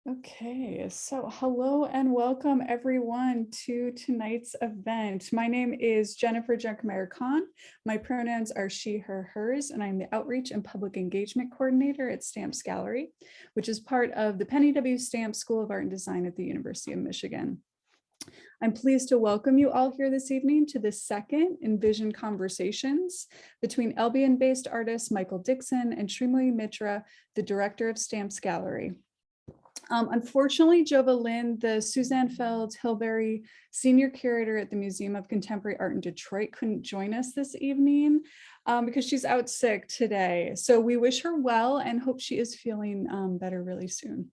Okay, so hello and welcome everyone to tonight's event. My name is Jennifer Junkemeyer-Kahn. My pronouns are she, her, hers, and I'm the Outreach and Public Engagement Coordinator at Stamps Gallery, which is part of the Penny W. Stamps School of Art and Design at the University of Michigan. I'm pleased to welcome you all here this evening to the second Envision Conversations between Albion-based artist Michael Dixon and Srimoi Mitra, the director of Stamps Gallery. Unfortunately, Jova Lynne, the Susanne Feld Hilberry Senior Curator at the Museum of Contemporary Art in Detroit, couldn't join us this evening because she's out sick today. So we wish her well and hope she is feeling better really soon.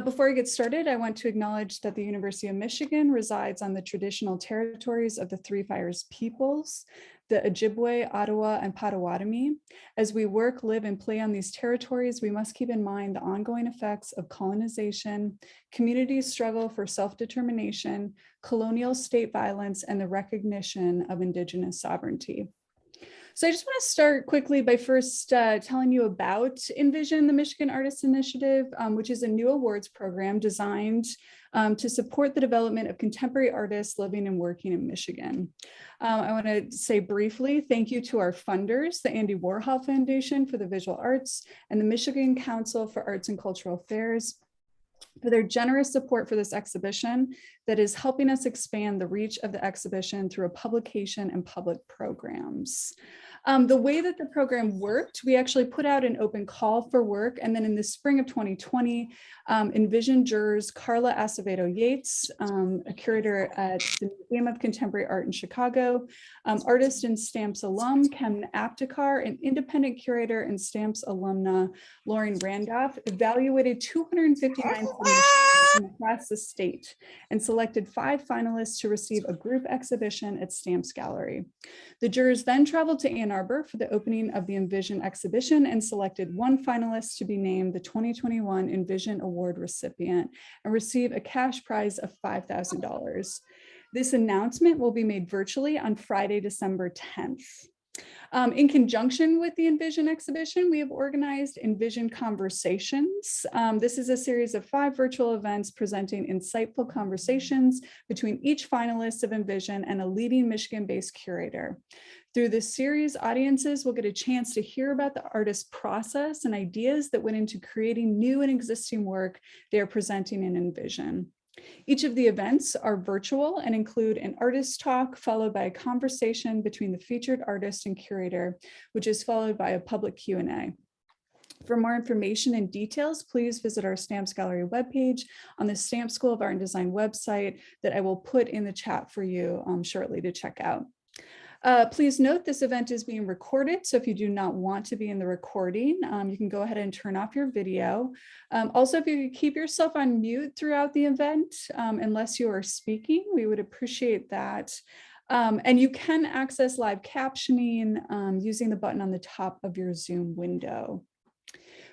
Before I get started, I want to acknowledge that the University of Michigan resides on the traditional territories of the Three Fires peoples, the Ojibwe, Ottawa, and Potawatomi. As we work, live, and play on these territories, we must keep in mind the ongoing effects of colonization, communities' struggle for self-determination, colonial state violence, and the recognition of Indigenous sovereignty. So I just want to start quickly by first telling you about Envision, the Michigan Artists Initiative, which is a new awards program designed to support the development of contemporary artists living and working in Michigan. I want to say briefly, thank you to our funders, the Andy Warhol Foundation for the Visual Arts and the Michigan Council for Arts and Cultural Affairs, for their generous support for this exhibition that is helping us expand the reach of the exhibition through a publication and public programs. The way that the program worked, we actually put out an open call for work, and then in the spring of 2020, Envision jurors Carla Acevedo Yates, a curator at the Museum of Contemporary Art in Chicago, artist and Stamps alum Ken Aptekar, and independent curator and Stamps alumna Lauren Randolph evaluated 259 submissions across the state and selected 5 finalists to receive a group exhibition at Stamps Gallery. The jurors then traveled to Ann Arbor for the opening of the Envision exhibition and selected 1 finalist to be named the 2021 Envision Award recipient and receive a cash prize of $5,000. This announcement will be made virtually on Friday, December 10th. In conjunction with the Envision exhibition, we have organized Envision Conversations. This is a series of 5 virtual events presenting insightful conversations between each finalist of Envision and a leading Michigan-based curator. Through this series, audiences will get a chance to hear about the artist's process and ideas that went into creating new and existing work they are presenting in Envision. Each of the events are virtual and include an artist talk followed by a conversation between the featured artist and curator, which is followed by a public Q&A. For more information and details, please visit our Stamps Gallery webpage on the Stamps School of Art and Design website that I will put in the chat for you shortly to check out. Please note this event is being recorded, so if you do not want to be in the recording, you can go ahead and turn off your video. Also, if you could keep yourself on mute throughout the event, unless you are speaking, we would appreciate that. And you can access live captioning using the button on the top of your Zoom window.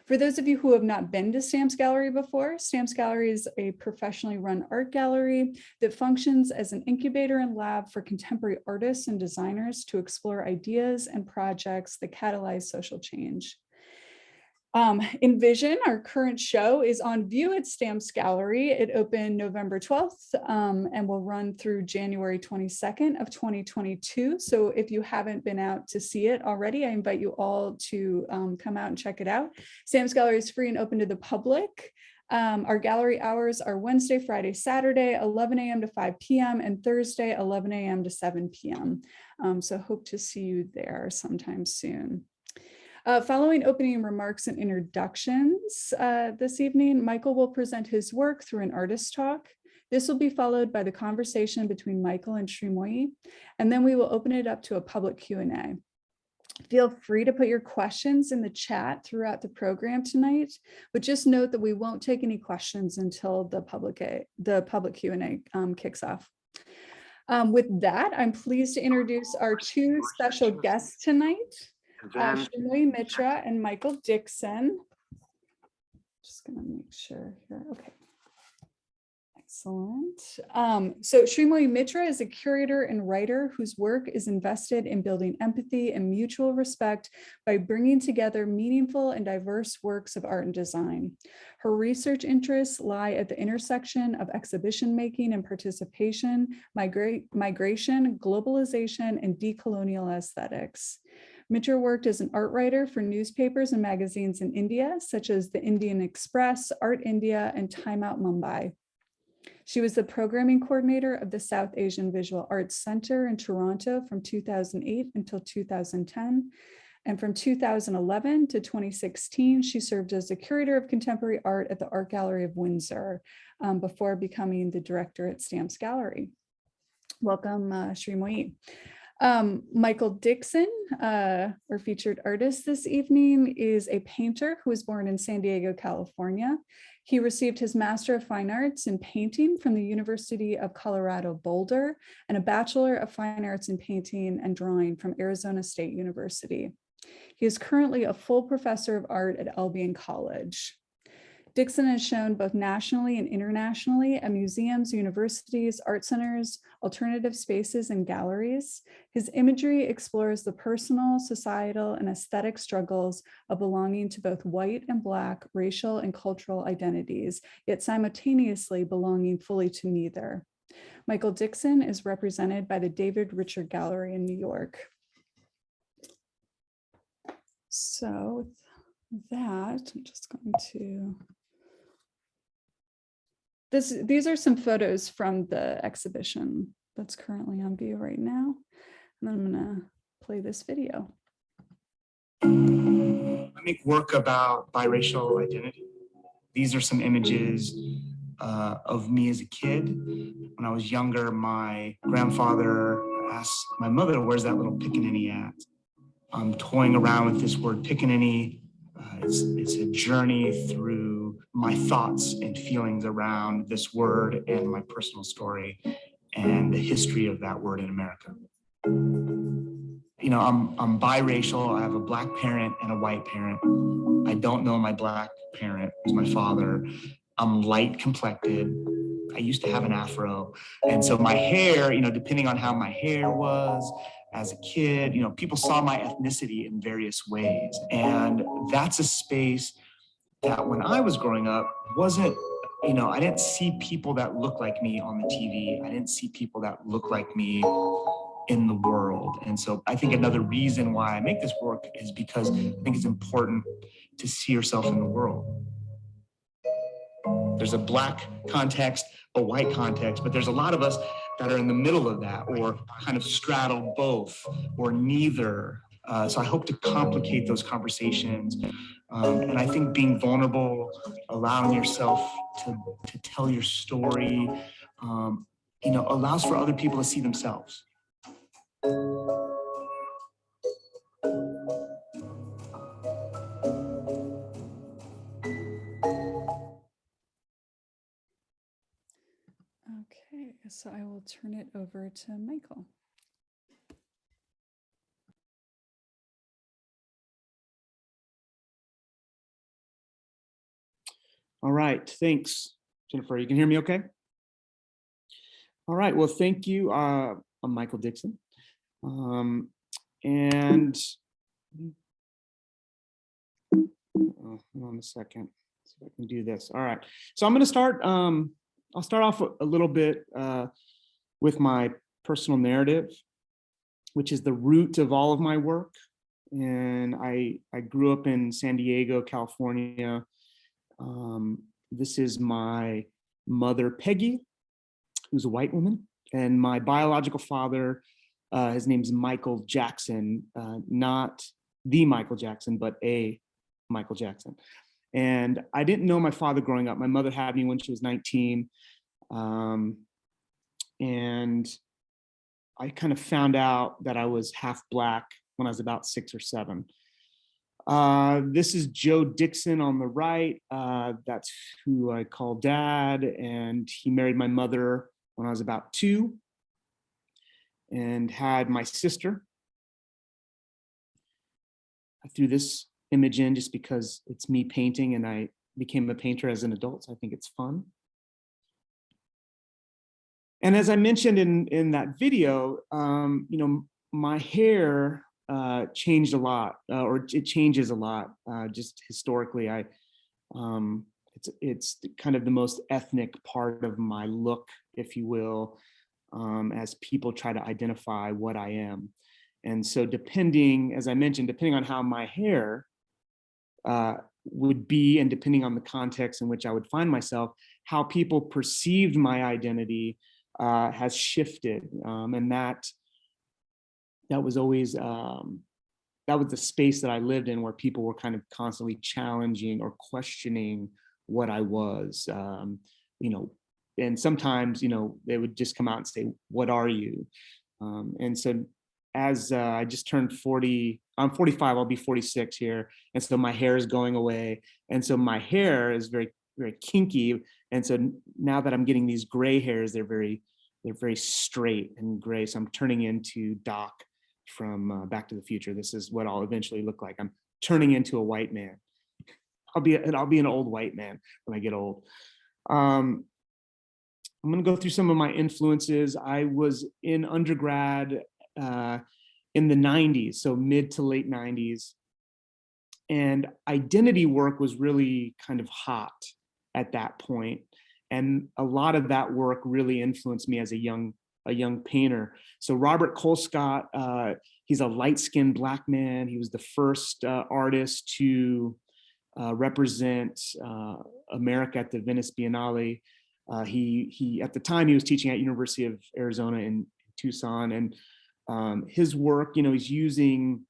For those of you who have not been to Stamps Gallery before, Stamps Gallery is a professionally run art gallery that functions as an incubator and lab for contemporary artists and designers to explore ideas and projects that catalyze social change. Envision, our current show, is on view at Stamps Gallery. It opened November 12th and will run through January 22nd of 2022. So if you haven't been out to see it already, I invite you all to come out and check it out. Stamps Gallery is free and open to the public. Our gallery hours are Wednesday, Friday, Saturday, 11 a.m. to 5 p.m. and Thursday, 11 a.m. to 7 p.m. So hope to see you there sometime soon. Following opening remarks and introductions this evening, Michael will present his work through an artist talk. This will be followed by the conversation between Michael and Srimoi, and then we will open it up to a public Q&A. Feel free to put your questions in the chat throughout the program tonight, but just note that we won't take any questions until the public Q&A kicks off. With that, I'm pleased to introduce our 2 special guests tonight. Srimoi Mitra and Michael Dixon. Just gonna make sure here. Okay. Excellent. So Srimoy Mitra is a curator and writer whose work is invested in building empathy and mutual respect by bringing together meaningful and diverse works of art and design. Her research interests lie at the intersection of exhibition making and participation, migration, globalization, and decolonial aesthetics. Mitra worked as an art writer for newspapers and magazines in India, such as the Indian Express, Art India, and Time Out Mumbai. She was the programming coordinator of the South Asian Visual Arts Center in Toronto from 2008 until 2010. And from 2011 to 2016, she served as the curator of contemporary art at the Art Gallery of Windsor before becoming the director at Stamps Gallery. Welcome, Srimoy. Michael Dixon, our featured artist this evening, is a painter who was born in San Diego, California. He received his Master of Fine Arts in Painting from the University of Colorado Boulder and a Bachelor of Fine Arts in Painting and Drawing from Arizona State University. He is currently a full professor of art at Albion College. Dixon is shown both nationally and internationally at museums, universities, art centers, alternative spaces, and galleries. His imagery explores the personal, societal, and aesthetic struggles of belonging to both white and Black racial and cultural identities, yet simultaneously belonging fully to neither. Michael Dixon is represented by the David Richard Gallery in New York. So with that, I'm just going to... These are some photos from the exhibition that's currently on view right now. And then I'm gonna play this video. I make work about biracial identity. These are some images of me as a kid. When I was younger, my grandfather asked my mother, "Where's that little pickaninny at?" I'm toying around with this word pickaninny. It's a journey through my thoughts and feelings around this word and my personal story and the history of that word in America. You know, I'm biracial. I have a Black parent and a white parent. I don't know my Black parent, who's my father. I'm light complected. I used to have an afro. And so my hair, you know, depending on how my hair was as a kid, you know, people saw my ethnicity in various ways. And that's a space that when I was growing up wasn't, you know, I didn't see people that look like me on the TV. I didn't see people that look like me in the world. And so I think another reason why I make this work is because I think it's important to see yourself in the world. There's a Black context, a white context, but there's a lot of us that are in the middle of that, or kind of straddle both, or neither. So I hope to complicate those conversations. And I think being vulnerable, allowing yourself to tell your story, you know, allows for other people to see themselves. Okay, so I will turn it over to Michael. All right, thanks, Jennifer. You can hear me okay? All right, well, thank you. I'm Michael Dixon. And hold on a second, see if I can do this. All right, so I'm gonna start, I'll start off a little bit with my personal narrative, which is the root of all of my work. And I grew up in San Diego, California. This is my mother, Peggy, who's a white woman, and my biological father, his name's Michael Jackson, not the Michael Jackson, but a Michael Jackson. And I didn't know my father growing up. My mother had me when she was 19. And I kind of found out that I was half Black when I was about 6 or 7. This is Joe Dixon on the right. That's who I call Dad. And he married my mother when I was about 2 and had my sister. I threw this image in just because it's me painting, and I became a painter as an adult, so I think it's fun. And as I mentioned in that video, my hair changed a lot, or it changes a lot. Just historically, it's kind of the most ethnic part of my look, if you will, as people try to identify what I am. And so as I mentioned, depending on how my hair would be, and depending on the context in which I would find myself, how people perceived my identity has shifted. And that was always, that was the space that I lived in, where people were kind of constantly challenging or questioning what I was, and sometimes, they would just come out and say, "What are you?" And so as I just turned 40, I'm 45, I'll be 46 here. And so my hair is going away. And so my hair is very, very kinky. And so now that I'm getting these gray hairs, they're very straight and gray. So I'm turning into Doc from Back to the Future. This is what I'll eventually look like. I'm turning into a white man. I'll be an old white man when I get old. I'm going to go through some of my influences. I was in undergrad in the 90s, so mid to late 90s. And identity work was really kind of hot at that point. And a lot of that work really influenced me as a young painter. So Robert Colescott, he's a light-skinned Black man. He was the first artist to represent America at the Venice Biennale. He at the time, he was teaching at University of Arizona in Tucson, and his work, he's using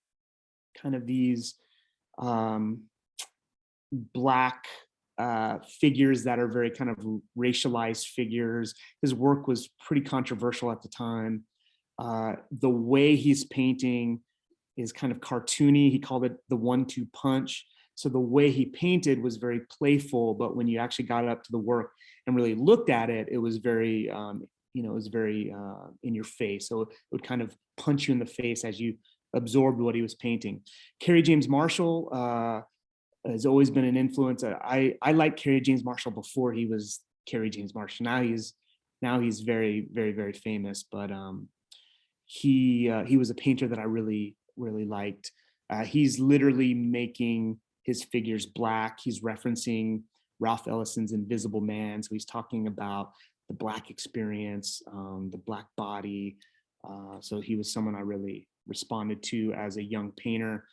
kind of these Black figures that are very kind of racialized figures. His work was pretty controversial at the time. The way he's painting is kind of cartoony. He called it the 1-2 punch. So the way he painted was very playful, but when you actually got up to the work and really looked at it, it was very, in your face. So it would kind of punch you in the face as you absorbed what he was painting. Carrie James Marshall has always been an influence. I liked Carrie James Marshall before he was Carrie James Marshall. Now he's very, very, very famous, but he was a painter that I really, really liked. He's literally making his figures Black. He's referencing Ralph Ellison's Invisible Man. So he's talking about the Black experience, the Black body. So he was someone I really responded to as a young painter.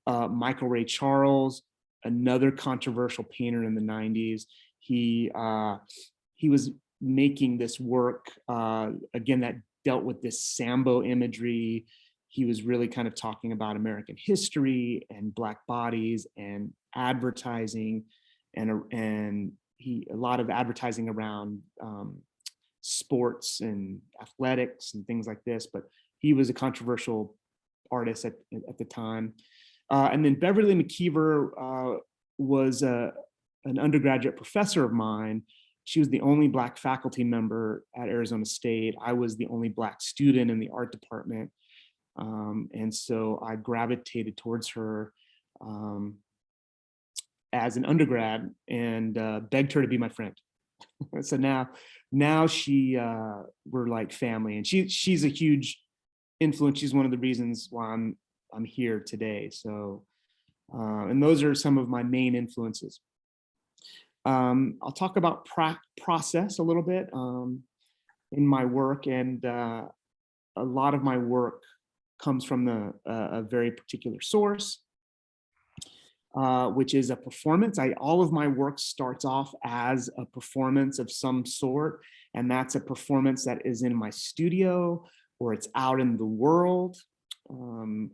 Michael Ray Charles, another controversial painter in the 90s. He was making this work, again, that dealt with this Sambo imagery. He was really kind of talking about American history and Black bodies and advertising, and a lot of advertising around sports and athletics and things like this. But he was a controversial artist at the time. And then Beverly Mckeever was an undergraduate professor of mine. She was the only Black faculty member at Arizona State. I was the only Black student in the art department. And so I gravitated towards her as an undergrad and begged her to be my friend. So now we're like family, and she's a huge influence. She's one of the reasons why I'm here today. So, and those are some of my main influences. I'll talk about process a little bit in my work, and a lot of my work comes from a very particular source, which is a performance. All of my work starts off as a performance of some sort, and that's a performance that is in my studio or it's out in the world. And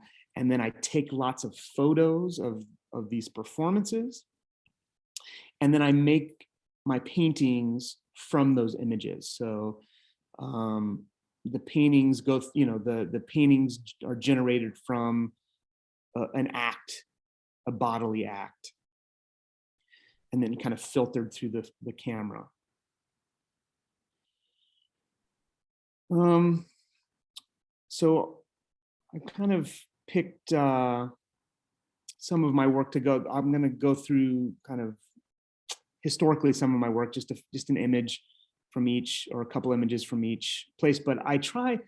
then I take lots of photos of these performances, and then I make my paintings from those images. So the paintings go, the paintings are generated from an act, a bodily act, and then kind of filtered through the camera. So I kind of picked some of my work to go. I'm going to go through kind of historically some of my work, just an image from each, or a couple images from each place. But I try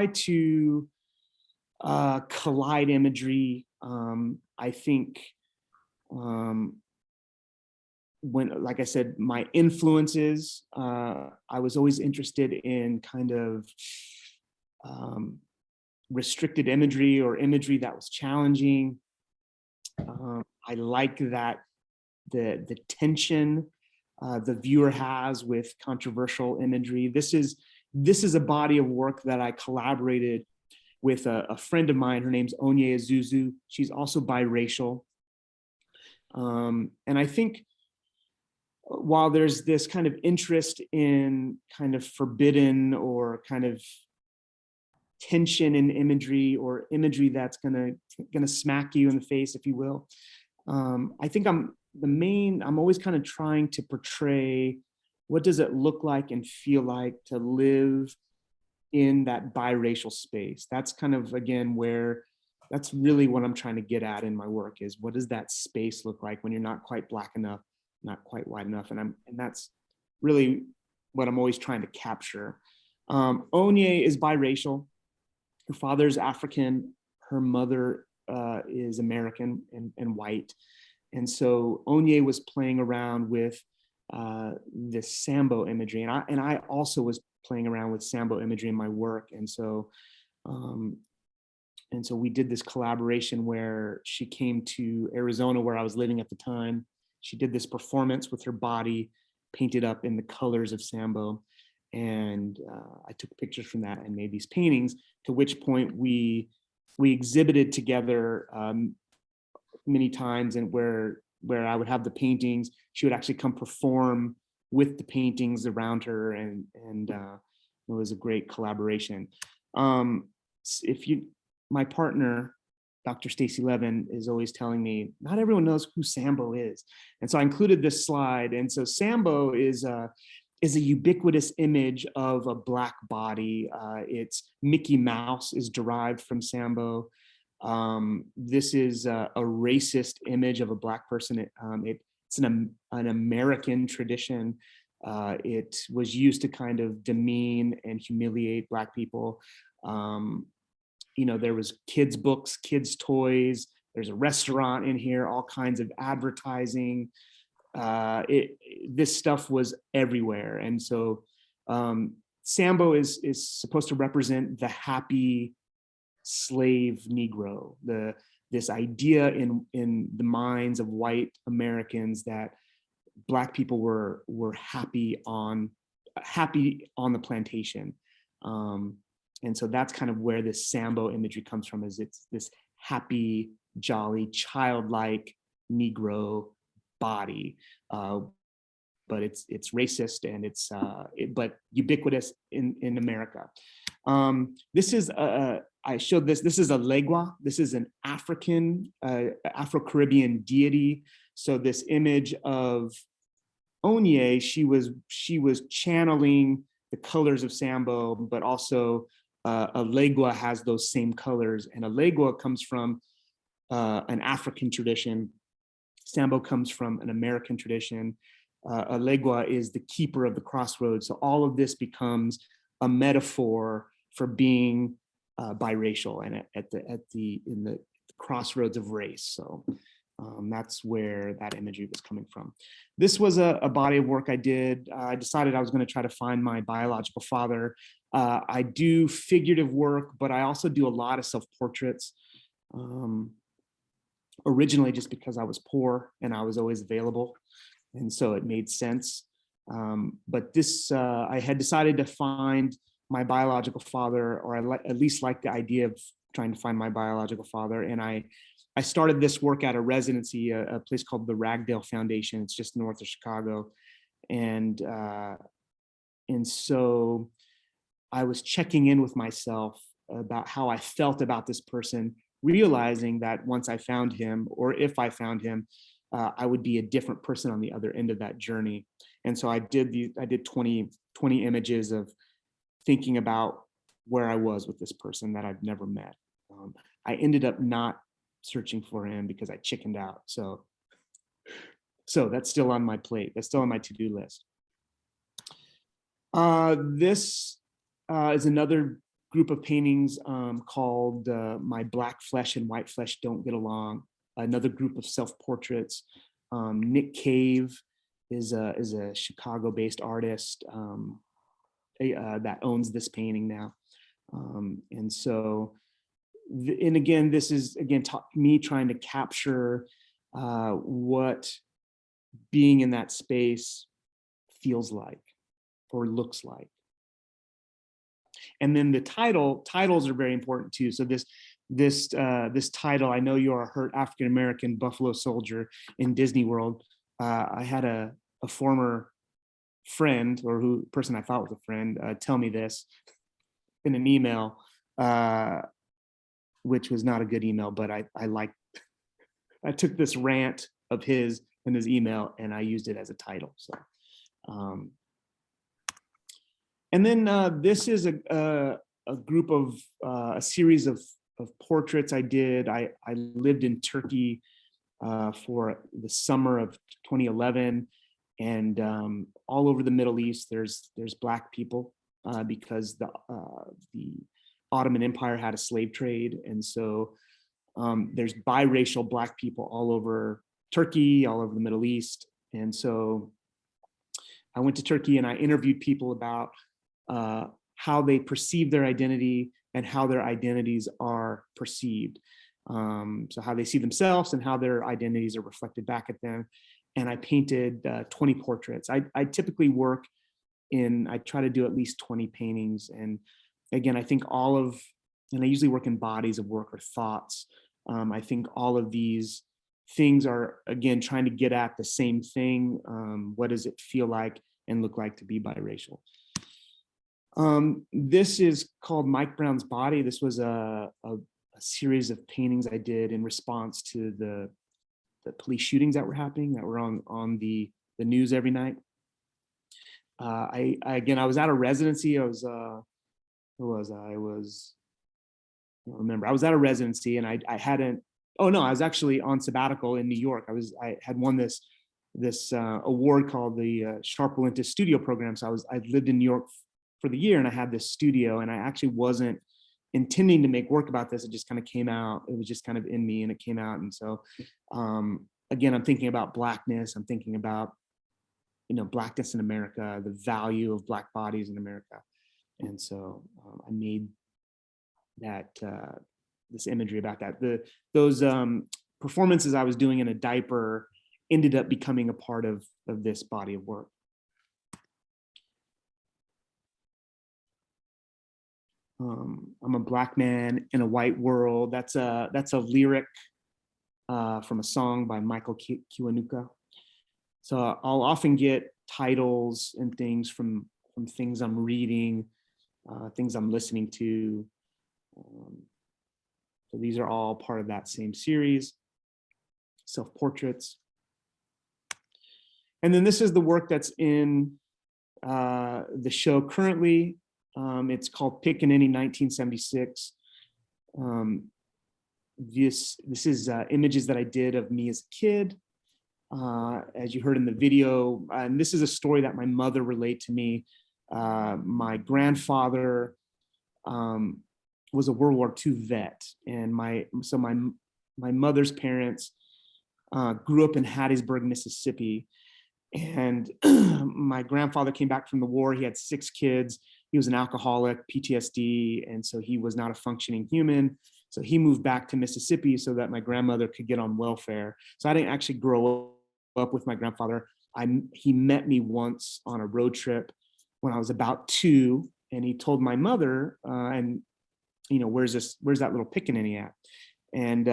to collide imagery. I think when, like I said, my influences, I was always interested in kind of restricted imagery or imagery that was challenging. I like that the tension the viewer has with controversial imagery. This is a body of work that I collaborated with a friend of mine. Her name's Onye Ezuzu. She's also biracial. And I think while there's this kind of interest in kind of forbidden or kind of tension in imagery, or imagery that's gonna smack you in the face, if you will, I think I'm always kind of trying to portray what does it look like and feel like to live in that biracial space. That's kind of, again, where that's really what I'm trying to get at in my work, is what does that space look like when you're not quite Black enough, not quite white enough, and that's really what I'm always trying to capture. Onye is biracial. Her father's African, her mother is American and white. And so Onye was playing around with this Sambo imagery, and I also was playing around with Sambo imagery in my work. And so we did this collaboration where she came to Arizona, where I was living at the time. She did this performance with her body painted up in the colors of Sambo. And I took pictures from that and made these paintings, to which point we exhibited together many times, and where I would have the paintings, she would actually come perform with the paintings around her, and it was a great collaboration. My partner, Dr. Stacy Levin, is always telling me not everyone knows who Sambo is, and so I included this slide. And so Sambo is a ubiquitous image of a Black body. It's Mickey Mouse is derived from Sambo. This is a racist image of a Black person. It's an American tradition. It was used to kind of demean and humiliate Black people. There was kids' books, kids' toys. There's a restaurant in here, all kinds of advertising. This stuff was everywhere. And so Sambo is supposed to represent the happy slave Negro, this idea in the minds of white Americans that Black people were happy on the plantation. And so that's kind of where this Sambo imagery comes from, is it's this happy, jolly, childlike Negro body, but it's racist, and it's but ubiquitous in America. This is I showed this. This is a legua. This is an African, Afro-Caribbean deity. So this image of Onye, she was channeling the colors of Sambo, but also a legua has those same colors. And a legua comes from an African tradition. Sambo comes from an American tradition. A legua is the keeper of the crossroads. So all of this becomes a metaphor for being biracial and in the crossroads of race. So that's where that imagery was coming from. This was a body of work I did. I decided I was going to try to find my biological father. I do figurative work, but I also do a lot of self-portraits. Originally, just because I was poor and I was always available, and so it made sense. But this, I had decided to find my biological father, or I at least like the idea of trying to find my biological father. And I started this work at a residency, a place called the Ragdale Foundation. It's just north of Chicago. And so I was checking in with myself about how I felt about this person, realizing that once I found him, or if I found him, I would be a different person on the other end of that journey. And so I did 20 images of thinking about where I was with this person that I've never met. I ended up not searching for him because I chickened out. So that's still on my plate. That's still on my to-do list. This is another group of paintings called My Black Flesh and White Flesh Don't Get Along. Another group of self-portraits. Nick Cave is a Chicago-based artist that owns this painting now. And so, and again, this is me trying to capture what being in that space feels like or looks like. And then the titles are very important too. So this title, I Know You're a Hurt African-American Buffalo Soldier in Disney World. I had a former friend, or person I thought was a friend, tell me this in an email, which was not a good email, but I took this rant of his in his email and I used it as a title. So, and then this is a group of a series of portraits I did. I lived in Turkey for the summer of 2011, and all over the Middle East, there's Black people because the Ottoman Empire had a slave trade, and so there's biracial Black people all over Turkey, all over the Middle East. And so I went to Turkey and I interviewed people about how they perceive their identity and how their identities are perceived. So how they see themselves and how their identities are reflected back at them. And I painted 20 portraits. I typically work I try to do at least 20 paintings. And again, I think and I usually work in bodies of work or thoughts. I think all of these things are, again, trying to get at the same thing. What does it feel like and look like to be biracial? This is called Mike Brown's Body. This was a series of paintings I did in response to the police shootings that were happening, that were on the news every night. I was at a residency. I don't remember. I was at a residency and I was actually on sabbatical in New York. I had won this award called the Sharp Relentless Studio Program. So I lived in New York for the year and I had this studio, and I actually wasn't intending to make work about this. It just kind of came out. It was just kind of in me and it came out. And so, again, I'm thinking about Blackness. I'm thinking about, Blackness in America, the value of Black bodies in America. And so I made that, this imagery about that. Those performances I was doing in a diaper ended up becoming a part of this body of work. I'm a Black man in a white world. That's a lyric from a song by Michael Kiwanuka. So I'll often get titles and things from things I'm reading, things I'm listening to. So these are all part of that same series, self-portraits. And then this is the work that's in the show currently. It's called Pickaninny 1976. This is images that I did of me as a kid, as you heard in the video. And this is a story that my mother relayed to me. My grandfather was a World War II vet, and my mother's parents grew up in Hattiesburg, Mississippi. And my grandfather came back from the war. He had 6 kids. He was an alcoholic, PTSD, and so he was not a functioning human. So he moved back to Mississippi so that my grandmother could get on welfare. So I didn't actually grow up with my grandfather. He met me once on a road trip when I was about 2, and he told my mother, where's that little pickaninny at? And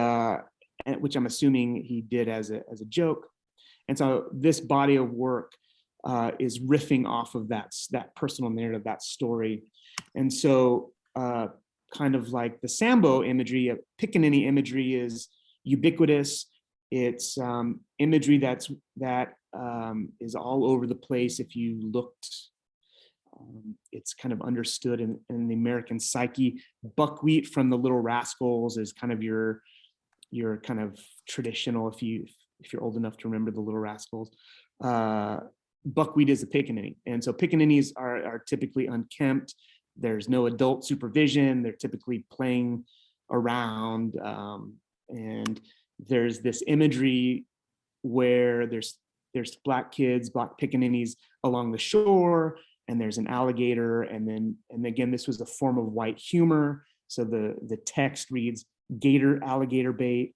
which I'm assuming he did as a joke. And so this body of work is riffing off of that personal narrative, that story. And so kind of like the Sambo imagery, pickaninny imagery is ubiquitous. It's imagery that is all over the place. If you looked, it's kind of understood in the American psyche. Buckwheat from the Little Rascals is kind of your kind of traditional, if you're old enough to remember the Little Rascals. Buckwheat is a pickaninny. And so pickaninnies are are typically unkempt. There's no adult supervision. They're typically playing around. And there's this imagery where there's Black kids, Black pickaninnies along the shore, and there's an alligator. And again, this was a form of white humor. So the text reads, "Gator, alligator bait."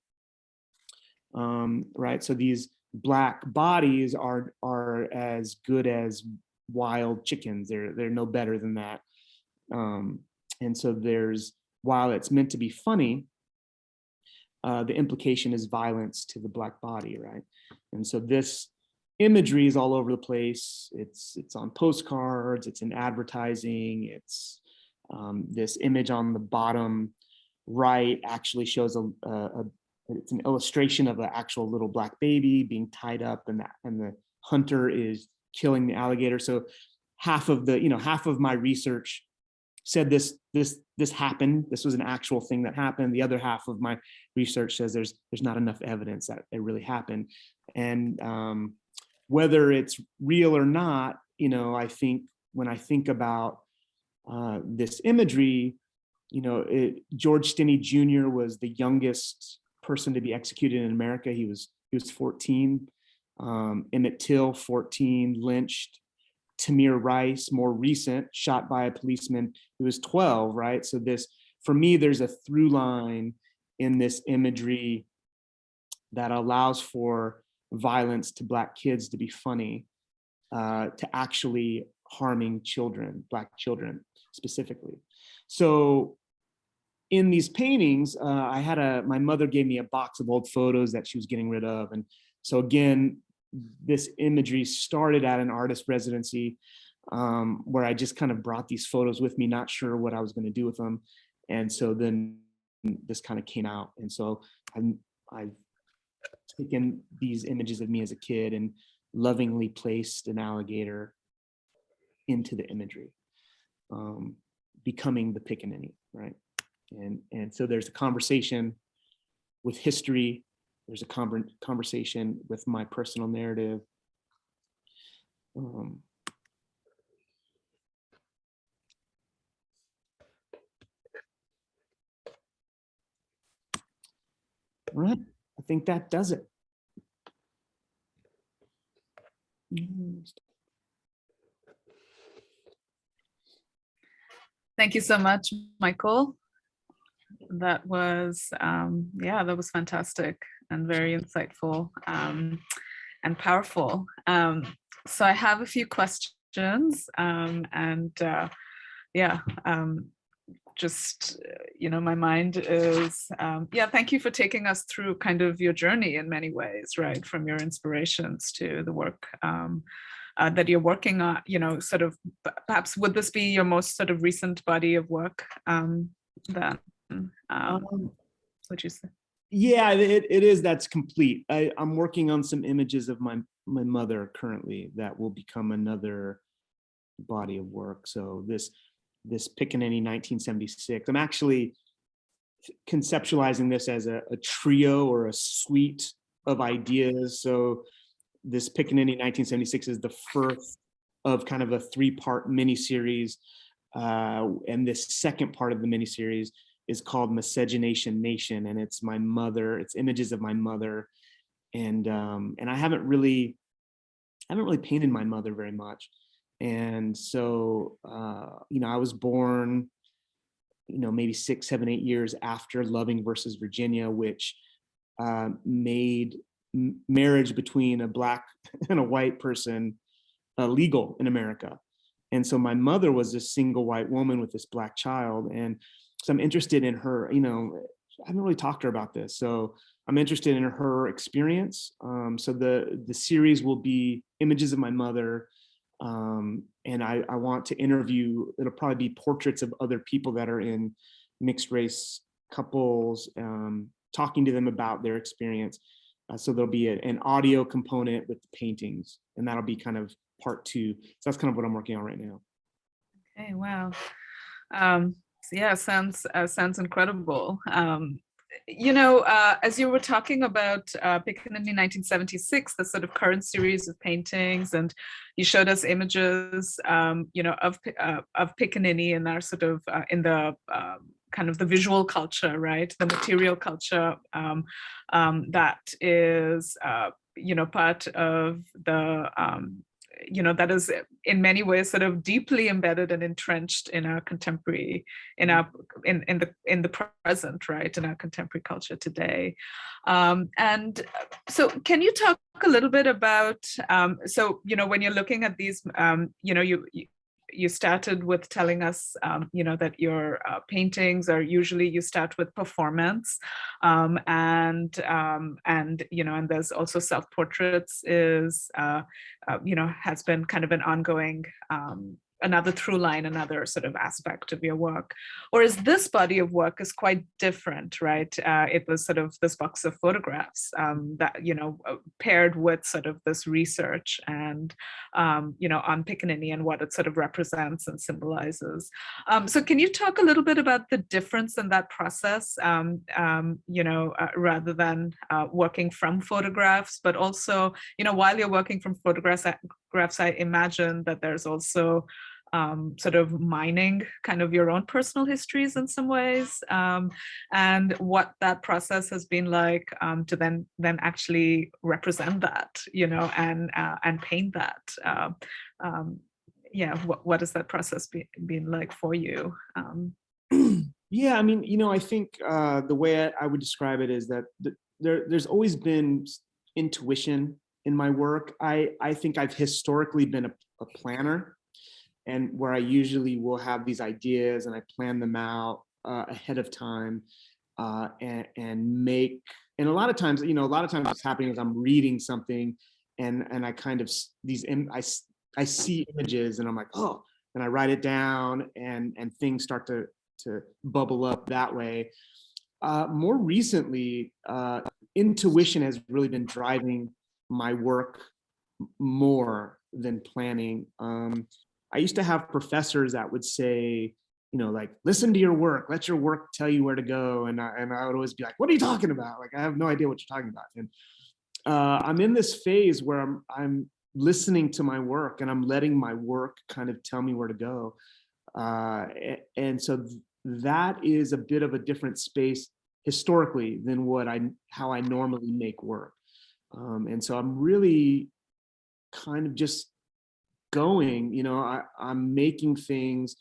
Right. So these Black bodies are as good as wild chickens. They're no better than that. And so while it's meant to be funny, the implication is violence to the Black body, right? And so this imagery is all over the place. It's on postcards, it's in advertising. It's this image on the bottom right actually shows it's an illustration of an actual little Black baby being tied up, and the hunter is killing the alligator. So half of my research said this happened. This was an actual thing that happened. The other half of my research says there's not enough evidence that it really happened. And whether it's real or not, I think when I think about this imagery, George Stinney Jr. was the youngest person to be executed in America. He was 14. Emmett Till, 14, lynched. Tamir Rice, more recent, shot by a policeman who was 12, right? So for me, there's a through line in this imagery that allows for violence to Black kids to be funny, to actually harming children, Black children specifically. So in these paintings, my mother gave me a box of old photos that she was getting rid of. And so again, this imagery started at an artist residency, where I just kind of brought these photos with me, not sure what I was going to do with them. And so then this kind of came out. And so I've taken these images of me as a kid and lovingly placed an alligator into the imagery, becoming the pickaninny, right? And so there's a conversation with history. There's a conversation with my personal narrative. All right, I think that does it. Thank you so much, Michael. That was, that was fantastic and very insightful and powerful. So I have a few questions, my mind is, thank you for taking us through kind of your journey in many ways, right? From your inspirations to the work that you're working on, sort of, perhaps would this be your most sort of recent body of work then? Would you say? Yeah, it is. That's complete. I'm working on some images of my mother currently that will become another body of work. So this Pickaninny 1976, I'm actually conceptualizing this as a trio or a suite of ideas. So this Pickaninny 1976 is the first of kind of a 3-part miniseries. And this second part of the miniseries is called Miscegenation Nation, and it's my mother. It's images of my mother, and I haven't really painted my mother very much, and so I was born, maybe 6, 7, 8 years after Loving versus Virginia, which made marriage between a Black and a white person legal in America, and so my mother was this single white woman with this Black child, and so I'm interested in her, I haven't really talked to her about this. So I'm interested in her experience. So the series will be images of my mother. And I want to interview, it'll probably be portraits of other people that are in mixed race couples, talking to them about their experience. So there'll be an audio component with the paintings, and that'll be kind of part 2. So that's kind of what I'm working on right now. Okay, wow. Yeah, sounds incredible. as you were talking about Pickaninny 1976, the sort of current series of paintings, and you showed us images, of Pickaninny in our sort of in the kind of the visual culture, right? The material culture that is, part of the that is in many ways sort of deeply embedded and entrenched in our contemporary, in the present, right, in our contemporary culture today. And so can you talk a little bit about, when you're looking at these, you started with telling us, that your paintings are usually, you start with performance, and there's also self-portraits is, has been kind of an ongoing, another through line, another sort of aspect of your work. Whereas this body of work is quite different, right? It was sort of this box of photographs that, paired with sort of this research and, on Pickaninny and what it sort of represents and symbolizes. So can you talk a little bit about the difference in that process, rather than working from photographs, but also, while you're working from photographs, I imagine that there's also sort of mining kind of your own personal histories in some ways, and what that process has been like to then actually represent that, and paint that. What has that process been like for you? Yeah, I mean, I think the way I would describe it is that there's always been intuition in my work. I think I've historically been a planner, and where I usually will have these ideas and I plan them out ahead of time, and a lot of times, what's happening is I'm reading something and I kind of, I see images and I'm like, oh, and I write it down and things start to bubble up that way. More recently, intuition has really been driving my work more than planning. I used to have professors that would say, like, listen to your work, let your work tell you where to go. And I would always be like, what are you talking about? Like, I have no idea what you're talking about. And I'm in this phase where I'm listening to my work and I'm letting my work kind of tell me where to go. And so that is a bit of a different space historically than how I normally make work. And so I'm really kind of just going, I'm making things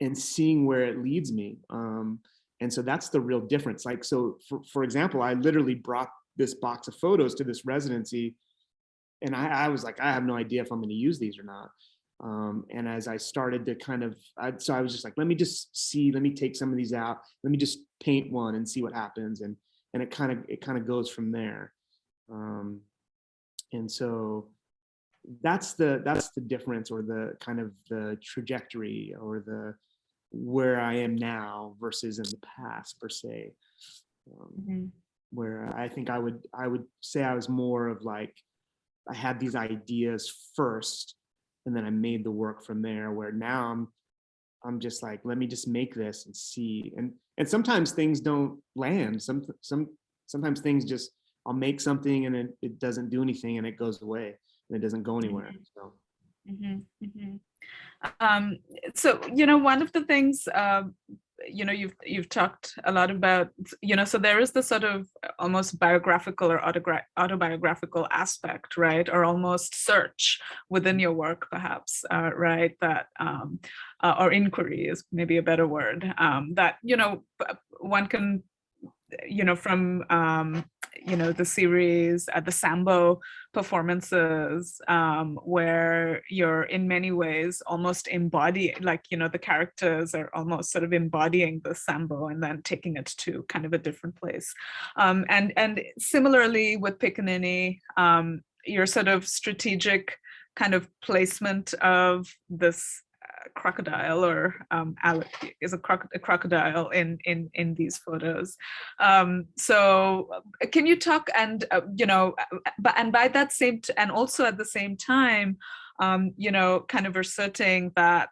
and seeing where it leads me. And so that's the real difference. Like, so for example, I literally brought this box of photos to this residency and I was like, I have no idea if I'm going to use these or not. And as I started to so I was just like, let me take some of these out. Let me just paint one and see what happens. And it kind of goes from there. And so that's the difference, or the kind of the trajectory, or where I am now versus in the past per se. Where I think I would say I was more of like, I had these ideas first and then I made the work from there, where now I'm just like, let me just make this and see. And sometimes things don't land. Sometimes things just, I'll make something and it doesn't do anything and it goes away and it doesn't go anywhere. So. So, one of the things, you've talked a lot about, so there is the sort of almost biographical or autobiographical aspect, right? Or almost search within your work, perhaps, right? That, or inquiry is maybe a better word, that, one can, from, the series, the Sambo performances, where you're in many ways almost embodying, like, the characters are almost sort of embodying the Sambo and then taking it to kind of a different place. And similarly with Pickaninny, your sort of strategic kind of placement of this crocodile, or Alec is a crocodile in these photos. So can you talk, and and by that same and also at the same time, kind of asserting that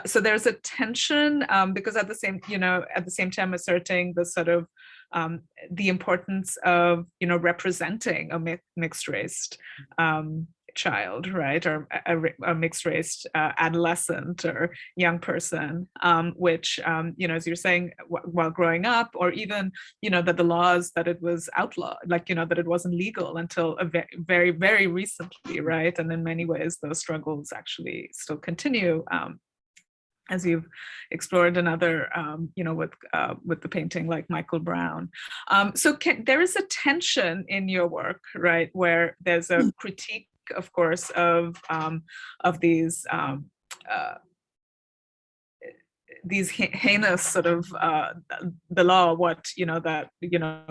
so there's a tension because at the same time asserting the sort of the importance of representing a mixed race child, right, or a mixed race adolescent or young person, which as you're saying, while growing up, or even that the laws that it was outlawed, like that it wasn't legal until a very, very recently, right? And in many ways, those struggles actually still continue. As you've explored another, with the painting like Michael Brown. So there is a tension in your work, right, where there's a critique, of course, of these heinous sort of the law, that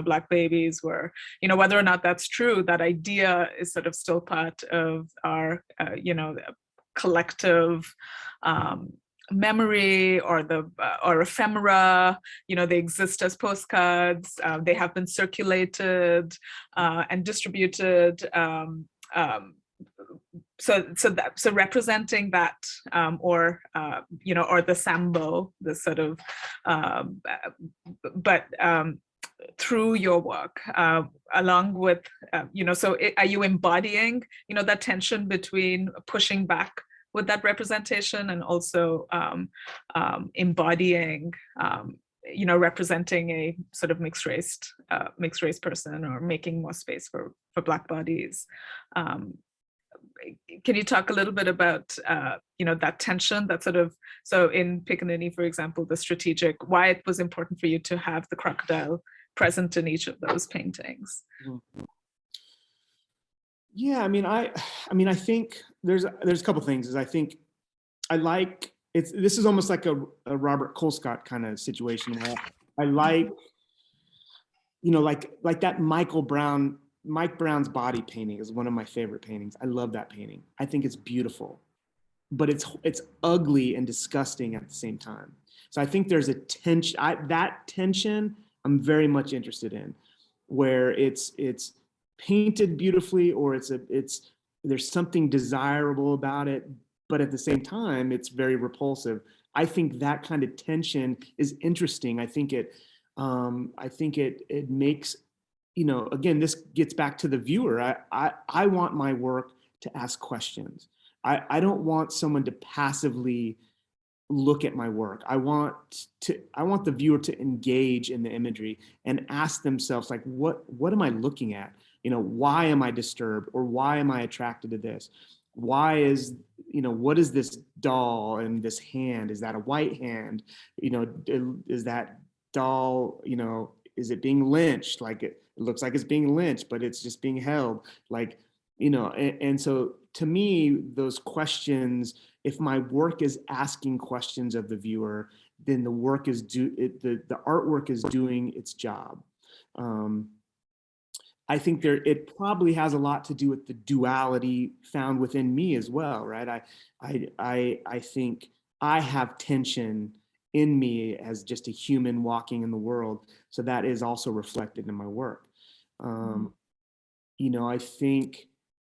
Black babies were, whether or not that's true, that idea is sort of still part of our collective memory, or or ephemera. They exist as postcards. They have been circulated and distributed. So representing that, or the Sambo, the sort of, but through your work, along with, are you embodying, that tension between pushing back with that representation and also embodying, representing a sort of mixed race person, or making more space for Black bodies? Can you talk a little bit about, that tension, that sort of, so in Pickaninny, for example, the strategic, why it was important for you to have the crocodile present in each of those paintings? Yeah, I mean, I think there's a couple things. I think I like this is almost like a Robert Colescott kind of situation, where I like, like that Mike Brown's body painting is one of my favorite paintings. I love that painting. I think it's beautiful, but it's ugly and disgusting at the same time. So I think there's a tension. That tension I'm very much interested in, where it's painted beautifully, or there's something desirable about it, but at the same time it's very repulsive. I think that kind of tension is interesting. I think it makes, again, this gets back to the viewer. I want my work to ask questions. I don't want someone to passively look at my work. I want the viewer to engage in the imagery and ask themselves, like, what am I looking at? Why am I disturbed, or why am I attracted to this? Why is, what is this doll and this hand? Is that a white hand? Is that doll, is it being lynched? Like it looks like it's being lynched, but it's just being held. Like, and so to me, those questions, if my work is asking questions of the viewer, then the artwork is doing its job. I think it probably has a lot to do with the duality found within me as well, right? I think I have tension in me as just a human walking in the world, so that is also reflected in my work. I think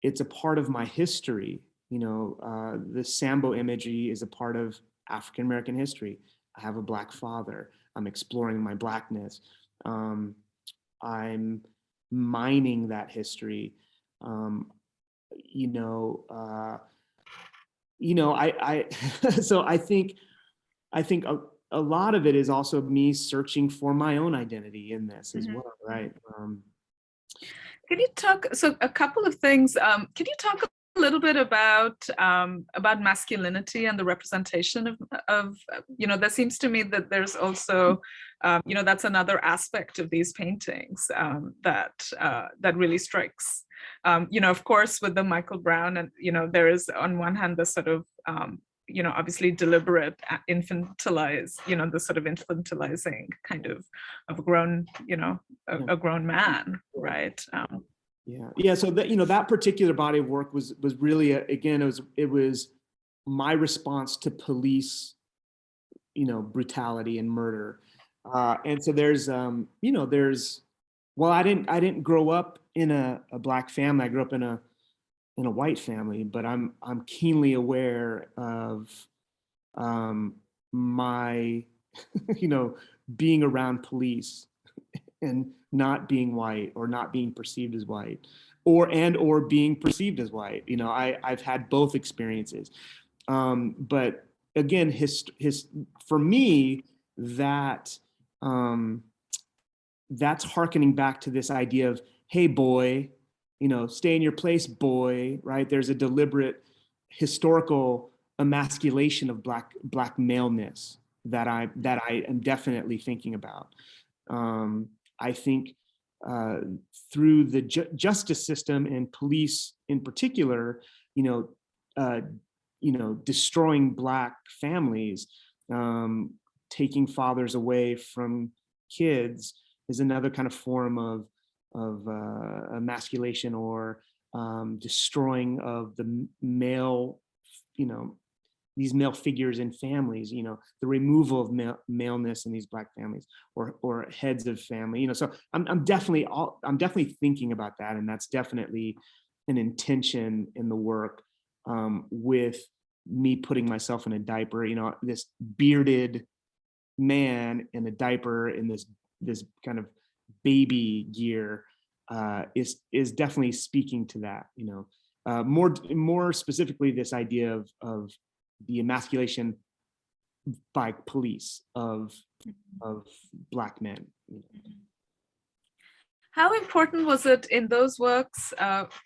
it's a part of my history. The Sambo imagery is a part of African American history. I have a Black father. I'm exploring my Blackness. I'm mining that history. So I think a lot of it is also me searching for my own identity in this as well, right? Can you talk, so a couple of things, can you talk a little bit about masculinity and the representation of there seems to me that there's also, that's another aspect of these paintings that really strikes. Of course, with the Michael Brown, and there is on one hand the sort of obviously deliberate infantilize, the sort of infantilizing kind of a grown, a grown man, right? Yeah. So that, that particular body of work was really, again, it was my response to police, brutality and murder. And so there's, well, I didn't grow up in a Black family. I grew up in a white family, but I'm keenly aware of my, being around police and not being white or not being perceived as white or being perceived as white. I've had both experiences. But again, for me, that's hearkening back to this idea of, hey, boy, stay in your place, boy, right? There's a deliberate historical emasculation of black maleness that I am definitely thinking about. I think through the justice system and police in particular, destroying Black families, taking fathers away from kids is another kind of form of emasculation or destroying of the male, these male figures in families, the removal of maleness in these Black families or heads of family, so I'm definitely thinking about that. And that's definitely an intention in the work, with me putting myself in a diaper, this bearded man in a diaper in this kind of baby gear, is definitely speaking to that, more specifically, this idea of the emasculation by police of Black men. How important was it in those works,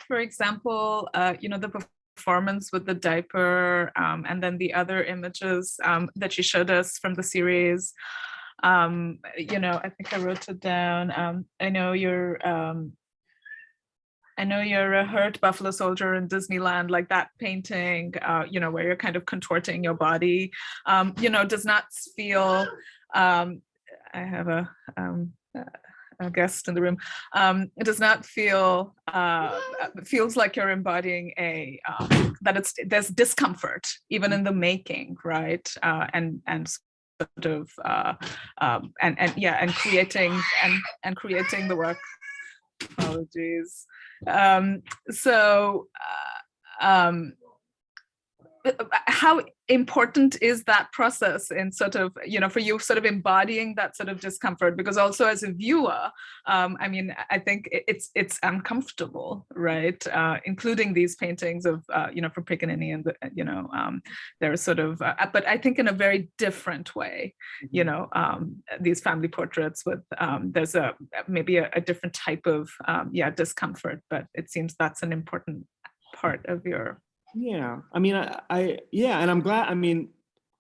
for example, the performance with the diaper, and then the other images that you showed us from the series? I think I wrote it down. I know you're a hurt buffalo soldier in Disneyland, like that painting, where you're kind of contorting your body, does not feel, I have a guest in the room, it does not feel, feels like you're embodying there's discomfort, even in the making, right? And sort of, and creating the work. Apologies. How important is that process in sort of, for you sort of embodying that sort of discomfort? Because also as a viewer, I think it's uncomfortable, right? Including these paintings of, from Pickaninny and, they're sort of, but I think in a very different way, these family portraits with, there's maybe a different type of, discomfort, but it seems that's an important part of your. Yeah, and I'm glad,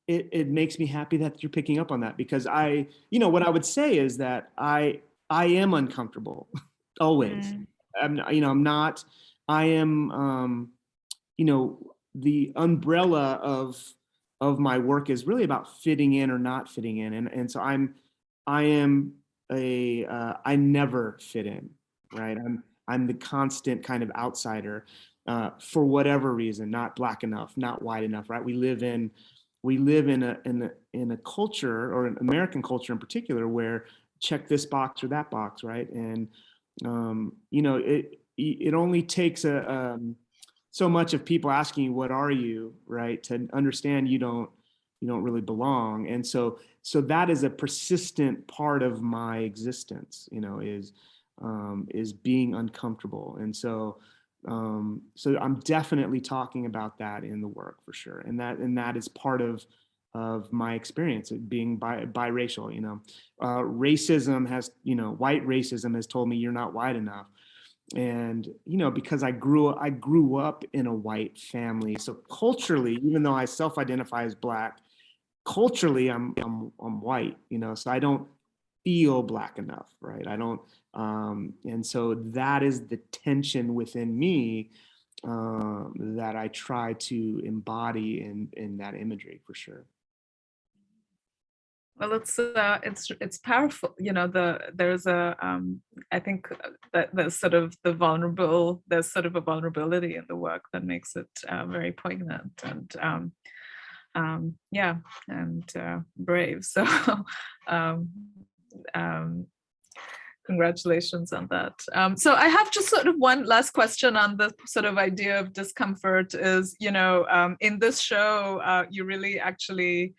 it makes me happy that you're picking up on that, because what I would say is that I am uncomfortable always. I'm not, I am, the umbrella of my work is really about fitting in or not fitting in. And so I never fit in, right? I'm the constant kind of outsider. For whatever reason, not Black enough, not white enough, right? We live in a culture, or an American culture in particular, where check this box or that box, right? And it only takes so much of people asking you, what are you, right, to understand you don't really belong. And so that is a persistent part of my existence, is being uncomfortable. And so I'm definitely talking about that in the work, for sure. And that is part of my experience of being biracial. Racism has, white racism has told me you're not white enough. And, because I grew up in a white family. So culturally, even though I self-identify as Black, culturally I'm white, so I don't feel Black enough, right? I don't, and so that is the tension within me, that I try to embody in that imagery, for sure. Well, it's powerful. There's I think that there's sort of a vulnerability in the work that makes it very poignant and brave. So Congratulations on that. So I have just sort of one last question on the sort of idea of discomfort is, in this show, you really actually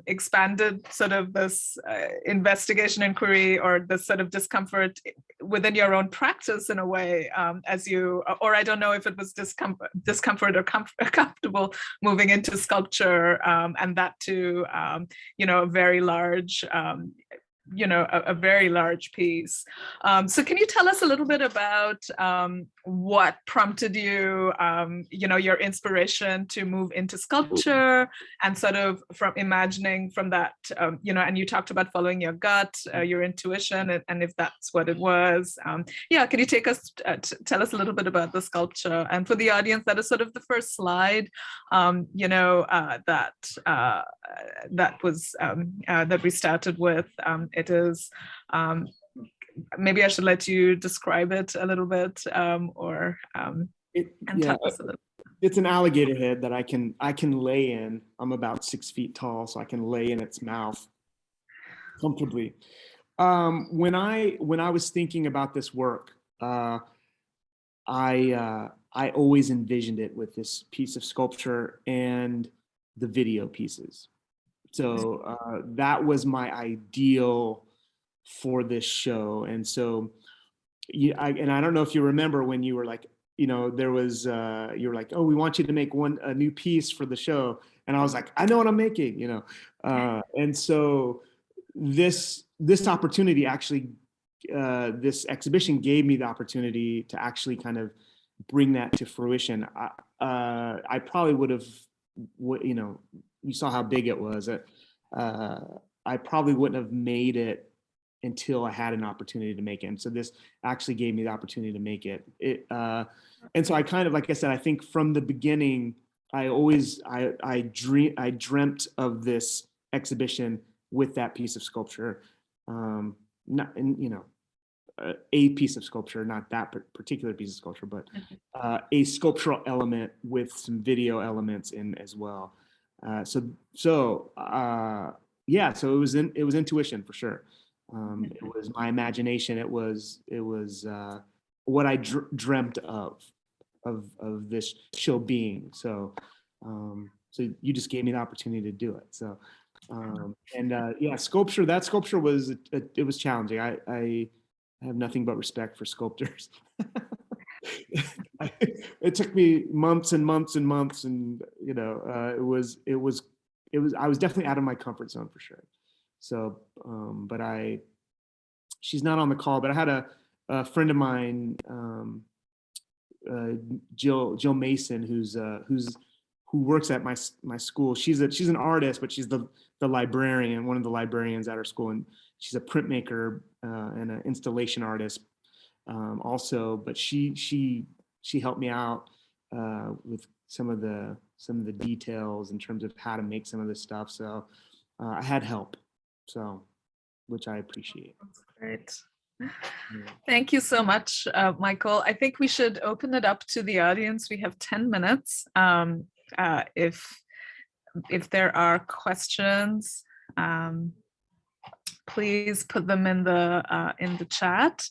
expanded sort of this investigation inquiry or this sort of discomfort within your own practice in a way, as you, or I don't know if it was discomfort or comfortable moving into sculpture, and that too, a very large, a very large piece. So can you tell us a little bit about what prompted you, your inspiration to move into sculpture and sort of from imagining from that, and you talked about following your gut, your intuition, and if that's what it was. Can you tell us a little bit about the sculpture? And for the audience, that is sort of the first slide, that was that we started with. It is, maybe I should let you describe it a little bit, tell us a little. It's an alligator head that I can lay in. I'm about 6 feet tall, so I can lay in its mouth comfortably. When I was thinking about this work, I always envisioned it with this piece of sculpture and the video pieces. So that was my ideal for this show. And so, I don't know if you remember when you were like, there was, you were like, oh, we want you to make a new piece for the show. And I was like, I know what I'm making, and so this opportunity actually, this exhibition gave me the opportunity to actually kind of bring that to fruition. I probably would have, you saw how big it was. I probably wouldn't have made it until I had an opportunity to make it. And so this actually gave me the opportunity to make it. And so I kind of, like I said, I think from the beginning, I dreamt of this exhibition with that piece of sculpture, a piece of sculpture, not that particular piece of sculpture, but a sculptural element with some video elements in as well. So it was intuition for sure. It was my imagination. It was what I dreamt of this show being. So you just gave me the opportunity to do it. So sculpture. That sculpture was challenging. I have nothing but respect for sculptors. It took me months and months and months, and I was definitely out of my comfort zone for sure. So, but she's not on the call, but I had a friend of mine, Jill Mason, who works at my school. She's an artist, but she's the librarian, one of the librarians at our school, and she's a printmaker and an installation artist also. But she helped me out with some of the details in terms of how to make some of this stuff. So I had help, so which I appreciate. That's great. Thank you so much, Michael. I think we should open it up to the audience. We have 10 minutes. If there are questions, please put them in the chat.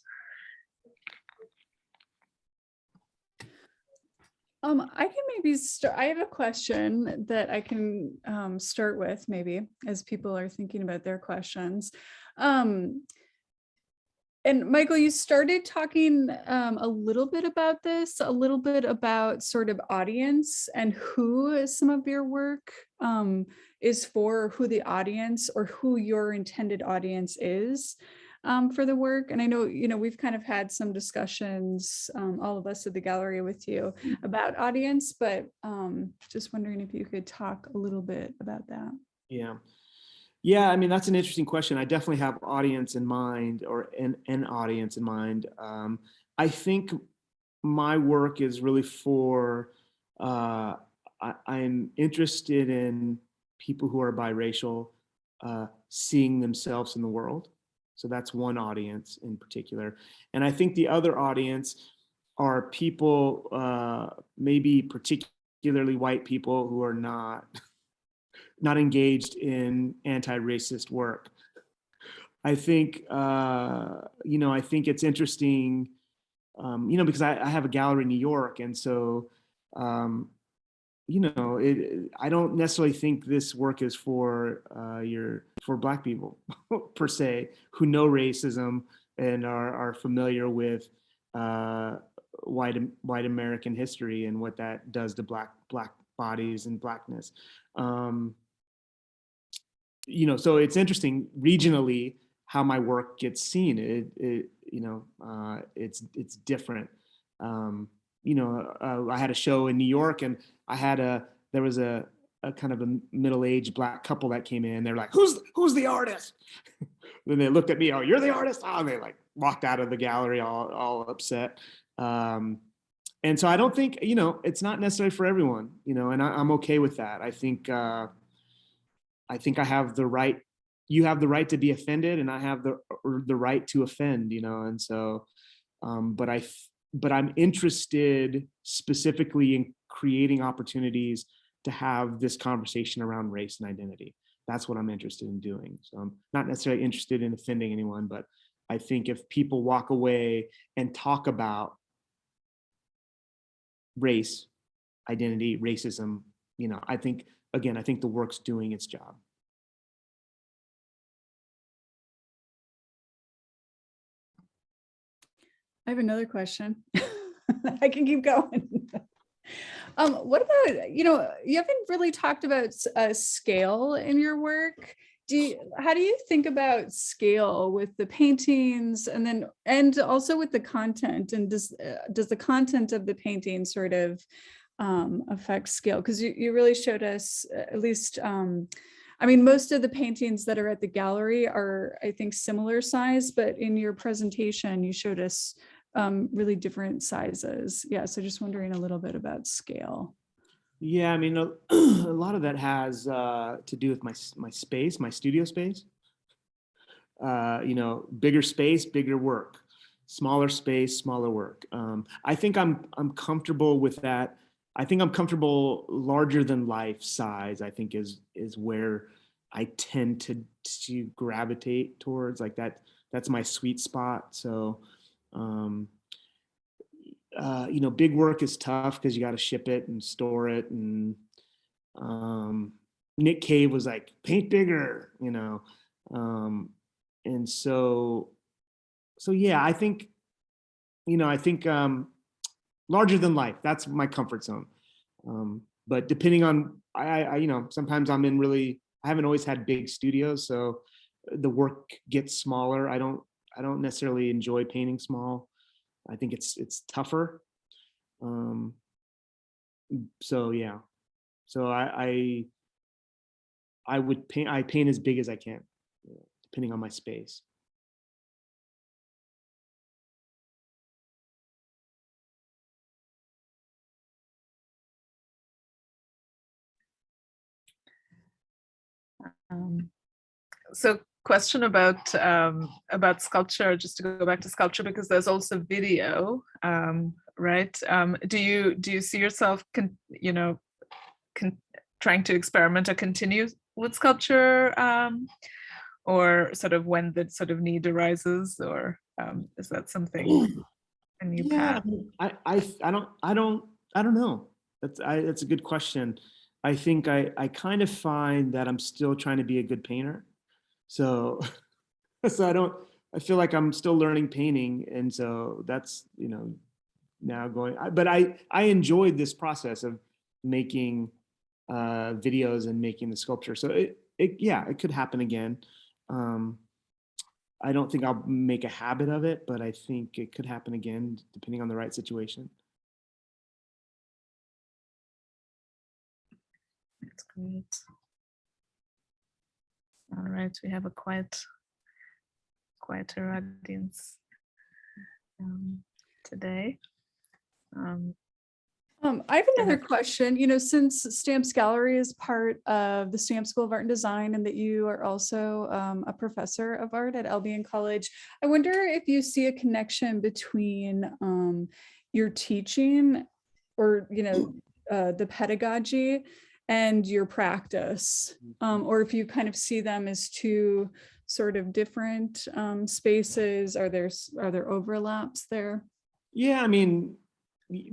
I can maybe start. I have a question that I can start with, maybe, as people are thinking about their questions. And Michael, you started talking a little bit about this, a little bit about sort of audience and who some of your work is for, who the audience or who your intended audience is for the work. And I know, we've kind of had some discussions, all of us at the gallery with you about audience, but just wondering if you could talk a little bit about that. Yeah, I mean, that's an interesting question. I definitely have audience in mind, or an audience in mind. I think my work is really for, I'm interested in people who are biracial seeing themselves in the world. So that's one audience in particular. And I think the other audience are people, maybe particularly white people, who are not engaged in anti-racist work. I think, I think it's interesting, because I have a gallery in New York. And so, I don't necessarily think this work is for Black people per se, who know racism and are familiar with white American history and what that does to black bodies and Blackness. So it's interesting regionally how my work gets seen. It's different. I had a show in New York, and there was a kind of a middle-aged Black couple that came in. They're like, "Who's the artist?" Then they looked at me, "Oh, you're the artist?" Oh, and they like walked out of the gallery all upset. And so I don't think, it's not necessarily for everyone, and I'm okay with that. I think I have the right. You have the right to be offended, and I have the right to offend, and so, but I'm interested specifically in creating opportunities to have this conversation around race and identity. That's what I'm interested in doing. So I'm not necessarily interested in offending anyone, but I think if people walk away and talk about race, identity, racism, I think the work's doing its job. I have another question. I can keep going. What about, you haven't really talked about scale in your work. How do you think about scale with the paintings, and also with the content? And does the content of the painting sort of affect scale? Because you really showed us, at least, most of the paintings that are at the gallery are, I think, similar size, but in your presentation, you showed us really different sizes. Yeah, so just wondering a little bit about scale. Yeah, a lot of that has to do with my space, my studio space. Bigger space, bigger work. Smaller space, smaller work. I think I'm comfortable with that. I think I'm comfortable larger than life size. I think is where I tend to gravitate towards, like that. That's my sweet spot. So, big work is tough because you got to ship it and store it. And Nick Cave was like, paint bigger, and so yeah, I think larger than life. That's my comfort zone. But depending on, I sometimes I haven't always had big studios, so the work gets smaller. I don't necessarily enjoy painting small. I think it's tougher. So yeah, so I paint as big as I can, depending on my space. So question about sculpture, just to go back to sculpture, because there's also video, right? Do you see yourself trying to experiment or continue with sculpture, or sort of when the sort of need arises, or is that something a new path? I don't know. That's a good question. I think I kind of find that I'm still trying to be a good painter. So I feel like I'm still learning painting. And so that's, now going, but I enjoyed this process of making videos and making the sculpture. So it could happen again. I don't think I'll make a habit of it, but I think it could happen again, depending on the right situation. That's great. All right, we have a quieter audience today. I have another question. Since Stamps Gallery is part of the Stamps School of Art and Design, and that you are also a professor of art at Albion College, I wonder if you see a connection between your teaching, or the pedagogy, and your practice, or if you kind of see them as two sort of different spaces? Are there overlaps there? Yeah, I mean,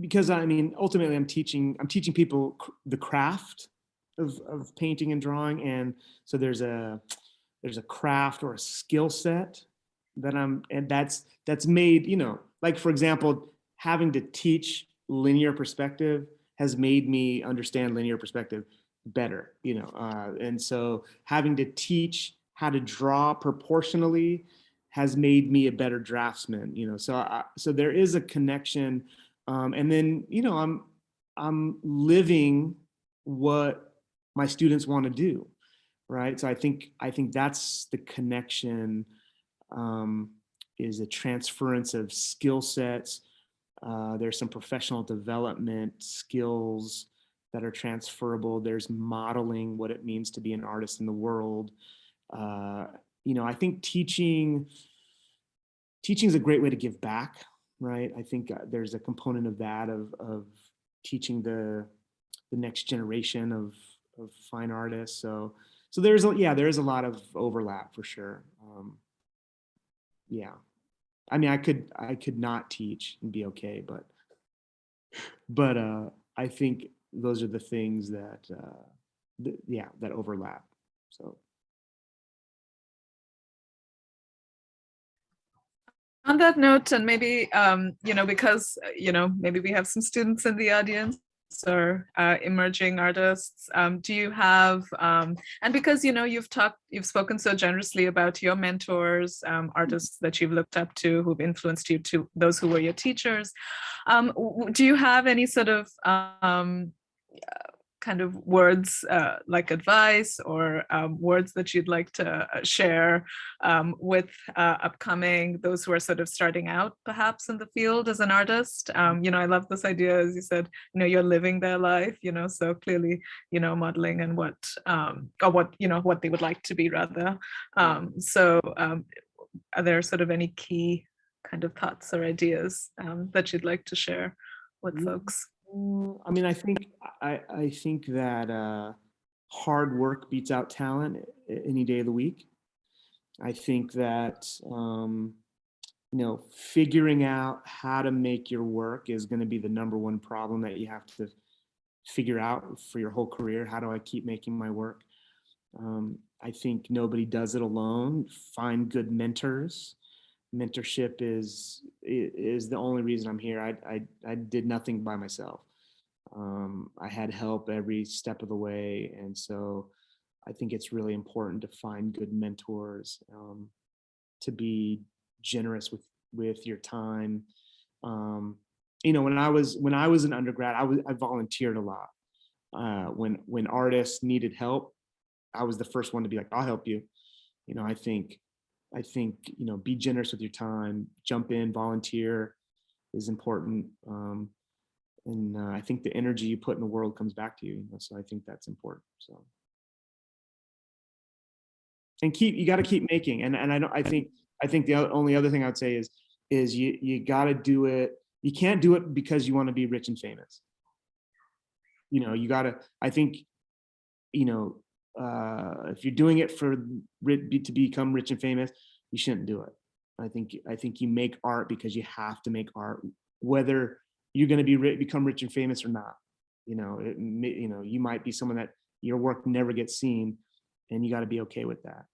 because ultimately I'm teaching people the craft of painting and drawing, and so there's a craft or a skill set that's made, like, for example, having to teach linear perspective has made me understand linear perspective better, and so having to teach how to draw proportionally has made me a better draftsman, so there is a connection, and then I'm living what my students want to do, right? So I think that's the connection, is a transference of skill sets. There's some professional development skills that are transferable. There's modeling what it means to be an artist in the world. I think teaching is a great way to give back, right? I think there's a component of that, of teaching the next generation of fine artists. So there is a lot of overlap for sure. Yeah, I mean, I could not teach and be okay, but I think those are the things that that overlap. So. On that note, and maybe, because, maybe we have some students in the audience or emerging artists, do you have, and because, you've spoken so generously about your mentors, artists that you've looked up to, who've influenced you, to those who were your teachers, do you have any sort of kind of words like advice or words that you'd like to share with upcoming, those who are sort of starting out perhaps in the field as an artist? I love this idea, as you said, you're living their life, so clearly, modeling and what they would like to be, rather. So are there sort of any key kind of thoughts or ideas that you'd like to share with folks? I mean, I think that hard work beats out talent any day of the week. I think that figuring out how to make your work is going to be the number one problem that you have to figure out for your whole career. How do I keep making my work? I think nobody does it alone. Find good mentors. Mentorship is the only reason I'm here. I did nothing by myself. I had help every step of the way, and so I think it's really important to find good mentors, to be generous with your time. When I was an undergrad, I volunteered a lot. When artists needed help, I was the first one to be like, I'll help you. I think be generous with your time, jump in, volunteer is important. And I think the energy you put in the world comes back to you. So I think that's important. So, and you got to keep making. And I think the only other thing I would say is you got to do it. You can't do it because you want to be rich and famous. You got to. I think, if you're doing it to become rich and famous, you shouldn't do it. I think you make art because you have to make art, whether you're going to become rich and famous or not. You might be someone that your work never gets seen, and you got to be okay with that.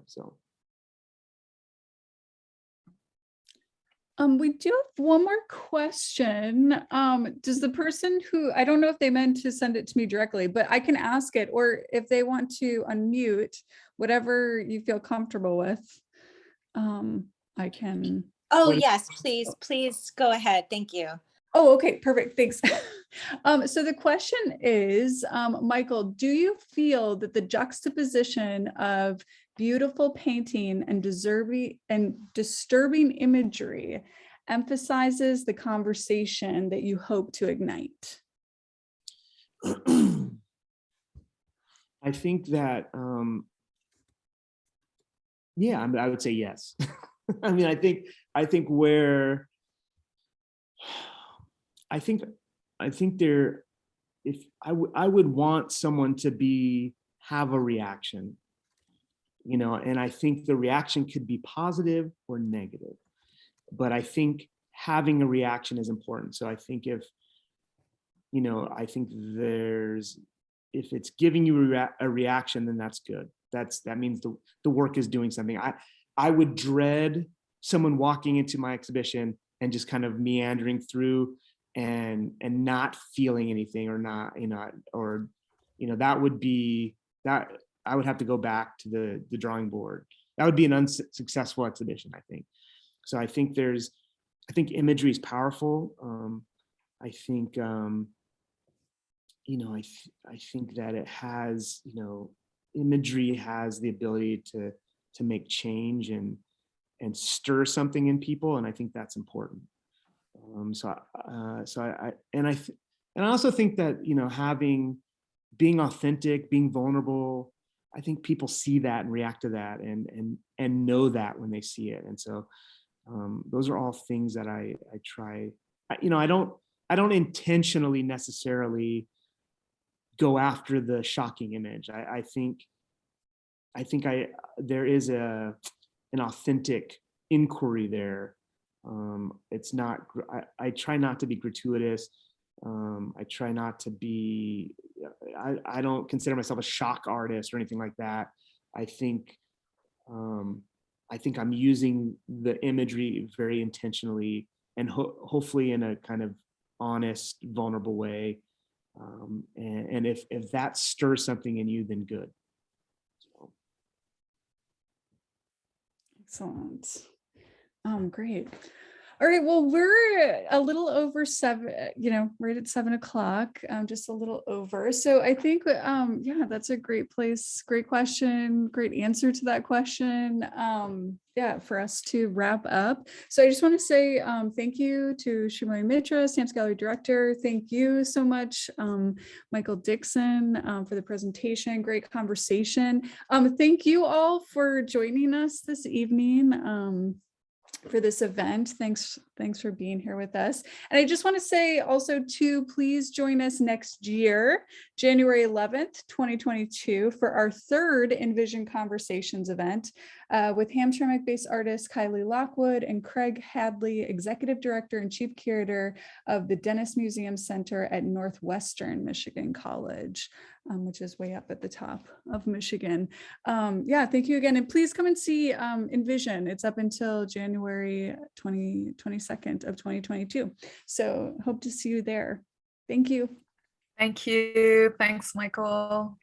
So. We do have one more question. Does the person who, I don't know if they meant to send it to me directly, but I can ask it, or if they want to unmute, whatever you feel comfortable with, I can. Oh, yes, please go ahead. Thank you. Oh, okay, perfect. Thanks. So the question is, Michael, do you feel that the juxtaposition of beautiful painting and disturbing imagery emphasizes the conversation that you hope to ignite? I think that, I would say yes. I mean, I think there, if I would want someone to have a reaction, you know, and I think the reaction could be positive or negative, but I think having a reaction is important. So I think if, you know, I think if it's giving you a reaction, then that's good. That means the work is doing something. I would dread someone walking into my exhibition and just kind of meandering through and not feeling anything, or not, you know, or, you know, that would be that I would have to go back to the drawing board. That would be an unsuccessful exhibition, I think. So I think imagery is powerful. I think, you know, I think that it has, you know, imagery has the ability to make change and stir something in people, and I think that's important. I also think that, you know, being authentic, being vulnerable, I think people see that and react to that and know that when they see it. And so those are all things that I try. You know, I don't intentionally necessarily go after the shocking image. I think there is an authentic inquiry there. It's not, I try not to be gratuitous. I try not to be, I don't consider myself a shock artist or anything like that. I think I'm using the imagery very intentionally and hopefully in a kind of honest, vulnerable way. And if that stirs something in you, then good. So. Excellent. Great. All right, well, we're a little over 7, you know, right at 7 o'clock, just a little over. So I think, yeah, that's a great place, great question, great answer to that question. Yeah, for us to wrap up. So I just want to say thank you to Shumai Mitra, Stamps Gallery Director. Thank you so much, Michael Dixon, for the presentation. Great conversation. Thank you all for joining us this evening. For this event. Thanks for being here with us. And I just want to say also to please join us next year, January 11th, 2022, for our 3rd Envision Conversations event with Hamtramck-based artist Kylie Lockwood and Craig Hadley, Executive Director and Chief Curator of the Dennis Museum Center at Northwestern Michigan College, which is way up at the top of Michigan. Yeah, thank you again. And please come and see Envision. It's up until January 22nd of 2022. So hope to see you there. Thank you. Thank you. Thanks, Michael.